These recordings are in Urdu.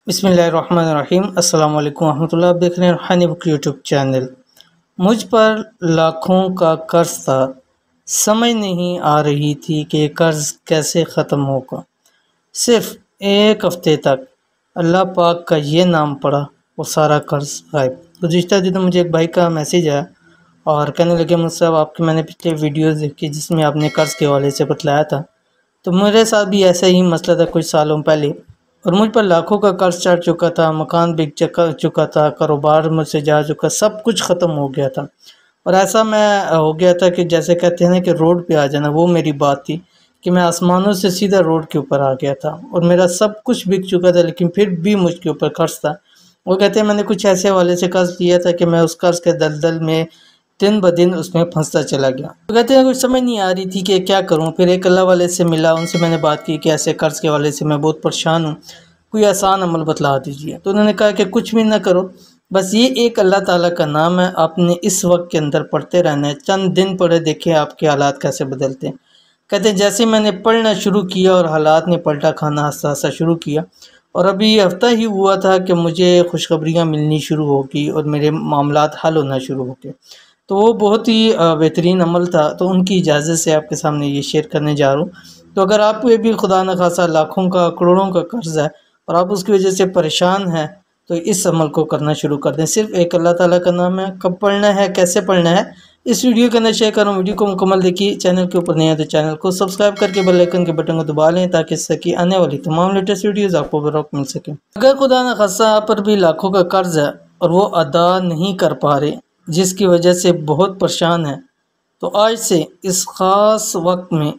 بسم اللہ الرحمن الرحیم۔ السلام علیکم ورحمۃ اللہ۔ آپ دیکھ رہے ہیں روحانی بک یوٹیوب چینل۔ مجھ پر لاکھوں کا قرض تھا، سمجھ نہیں آ رہی تھی کہ یہ قرض کیسے ختم ہوگا۔ صرف ایک ہفتے تک اللہ پاک کا یہ نام پڑا، وہ سارا قرض غائب۔ گزشتہ دنوں مجھے ایک بھائی کا میسیج آیا اور کہنے لگے مجھ صاحب آپ کی میں نے پچھلے ویڈیوز دیکھی جس میں آپ نے قرض کے حوالے سے بتلایا تھا، تو میرے ساتھ بھی ایسا ہی مسئلہ تھا کچھ سالوں پہلے، اور مجھ پر لاکھوں کا قرض چڑھ چکا تھا، مکان بک چکا تھا، کاروبار مجھ سے جا چکا، سب کچھ ختم ہو گیا تھا۔ اور ایسا میں ہو گیا تھا کہ جیسے کہتے ہیں نا کہ روڈ پہ آ جانا، وہ میری بات تھی کہ میں آسمانوں سے سیدھا روڈ کے اوپر آ گیا تھا، اور میرا سب کچھ بک چکا تھا، لیکن پھر بھی مجھ کے اوپر قرض تھا۔ وہ کہتے ہیں میں نے کچھ ایسے حوالے سے قرض لیا تھا کہ میں اس قرض کے دلدل میں دن بدن اس میں پھنستا چلا گیا۔ وہ کہتے ہیں کچھ سمجھ نہیں آ رہی تھی کہ کیا کروں۔ پھر ایک اللہ والے سے ملا، ان سے میں نے بات کی کہ ایسے قرض کے حوالے سے میں بہت پریشان ہوں، کوئی آسان عمل بتلا دیجیے۔ تو انہوں نے کہا کہ کچھ بھی نہ کرو، بس یہ ایک اللہ تعالیٰ کا نام ہے، آپ نے اس وقت کے اندر پڑھتے رہنا ہے، چند دن پڑھے دیکھیں آپ کے حالات کیسے بدلتے ہیں۔ کہتے ہیں جیسے میں نے پڑھنا شروع کیا اور حالات نے پلٹا کھانا آہستہ آہستہ شروع کیا، اور ابھی ہفتہ ہی ہوا تھا کہ مجھے خوشخبریاں ملنی شروع ہو گئی اور میرے معاملات حل ہونا شروع ہو گئے۔ تو وہ بہت ہی بہترین عمل تھا، تو ان کی اجازت سے آپ کے سامنے یہ شیئر کرنے جا رہا ہوں۔ تو اگر آپ کو بھی خدا نخواستہ لاکھوں کا کروڑوں کا قرض ہے اور آپ اس کی وجہ سے پریشان ہیں، تو اس عمل کو کرنا شروع کر دیں۔ صرف ایک اللہ تعالیٰ کا نام ہے، کب پڑھنا ہے، کیسے پڑھنا ہے، اس ویڈیو کے اندر شیئر کروں۔ ویڈیو کو مکمل دیکھیے، چینل کے اوپر نہیں ہے تو چینل کو سبسکرائب کر کے بیل آئیکن کے بٹن کو دبا لیں تاکہ اس سے کی آنے والی تمام لیٹسٹ ویڈیوز آپ کو بروقت مل سکیں۔ اگر خدا نخواستہ آپ پر بھی لاکھوں کا قرض ہے اور وہ ادا نہیں کر پا رہے، جس کی وجہ سے بہت پریشان ہیں، تو آج سے اس خاص وقت میں،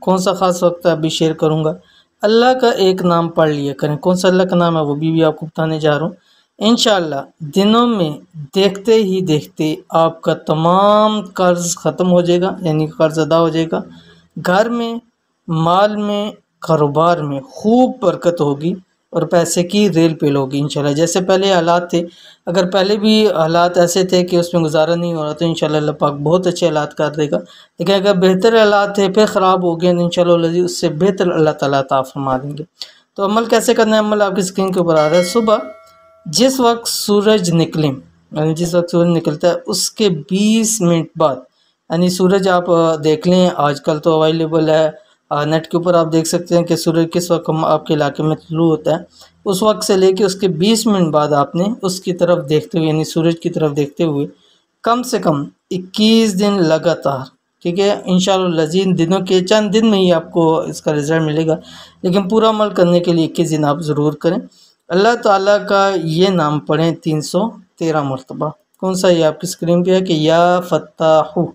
کون سا خاص وقت ہے ابھی شیئر کروں گا، اللہ کا ایک نام پڑھ لیا کریں۔ کون سا اللہ کا نام ہے وہ بھی آپ کو بتانے جا رہا ہوں۔ انشاءاللہ دنوں میں دیکھتے ہی دیکھتے آپ کا تمام قرض ختم ہو جائے گا، یعنی قرض ادا ہو جائے گا۔ گھر میں، مال میں، کاروبار میں خوب برکت ہوگی اور پیسے کی ریل پیل ہوگی انشاءاللہ۔ جیسے پہلے حالات تھے، اگر پہلے بھی حالات ایسے تھے کہ اس میں گزارا نہیں ہو رہا تو انشاءاللہ اللہ پاک بہت اچھے حالات کر دے گا، لیکن اگر بہتر حالات تھے پھر خراب ہو گئے تو انشاءاللہ اس سے بہتر اللہ تعالیٰ عطا فرما دیں گے۔ تو عمل کیسے کرنا ہے؟ عمل آپ کی اسکرین کے اوپر آ رہا ہے۔ صبح جس وقت سورج نکلیں، یعنی جس وقت سورج نکلتا ہے اس کے 20 منٹ بعد، یعنی سورج آپ دیکھ لیں، آج کل تو اویلیبل ہے نیٹ کے اوپر، آپ دیکھ سکتے ہیں کہ سورج کس وقت آپ کے علاقے میں طلوع ہوتا ہے، اس وقت سے لے کے اس کے 20 منٹ بعد آپ نے اس کی طرف دیکھتے ہوئے، یعنی سورج کی طرف دیکھتے ہوئے کم سے کم 21 دن لگاتار، ٹھیک ہے، انشاءاللہ لذیذ دنوں کے چند دن میں ہی آپ کو اس کا رزلٹ ملے گا، لیکن پورا عمل کرنے کے لیے 21 دن آپ ضرور کریں۔ اللہ تعالیٰ کا یہ نام پڑھیں 313 مرتبہ۔ کون سا؟ یہ آپ کی اسکرین پہ ہے کہ یا فتاحو،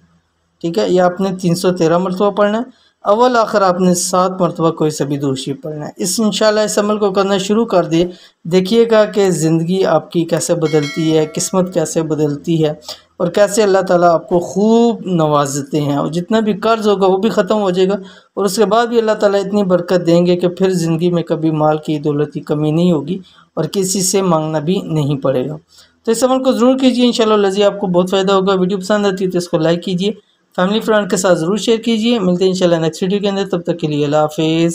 ٹھیک ہے، یہ آپ نے 313 مرتبہ پڑھنا ہے۔ اول آخر آپ نے 7 مرتبہ کوئی سے بھی درود شریف پڑھنا ہے۔ انشاءاللہ اس عمل کو کرنا شروع کر دیں، دیکھیے گا کہ زندگی آپ کی کیسے بدلتی ہے، قسمت کیسے بدلتی ہے، اور کیسے اللہ تعالیٰ آپ کو خوب نوازتے ہیں، اور جتنا بھی قرض ہوگا وہ بھی ختم ہو جائے گا، اور اس کے بعد بھی اللہ تعالیٰ اتنی برکت دیں گے کہ پھر زندگی میں کبھی مال کی دولت کی کمی نہیں ہوگی اور کسی سے مانگنا بھی نہیں پڑے گا۔ تو اس عمل کو ضرور کیجیے، انشاءاللہ لذیذ آپ کو بہت فائدہ ہوگا۔ ویڈیو پسند آتی ہے تو اس کو لائک کیجیے، فیملی فرینڈ کے ساتھ ضرور شیئر کیجیے۔ ملتے ہیں انشاءاللہ نیکسٹ ویڈیو کے اندر، تب تک کے لیے اللہ حافظ۔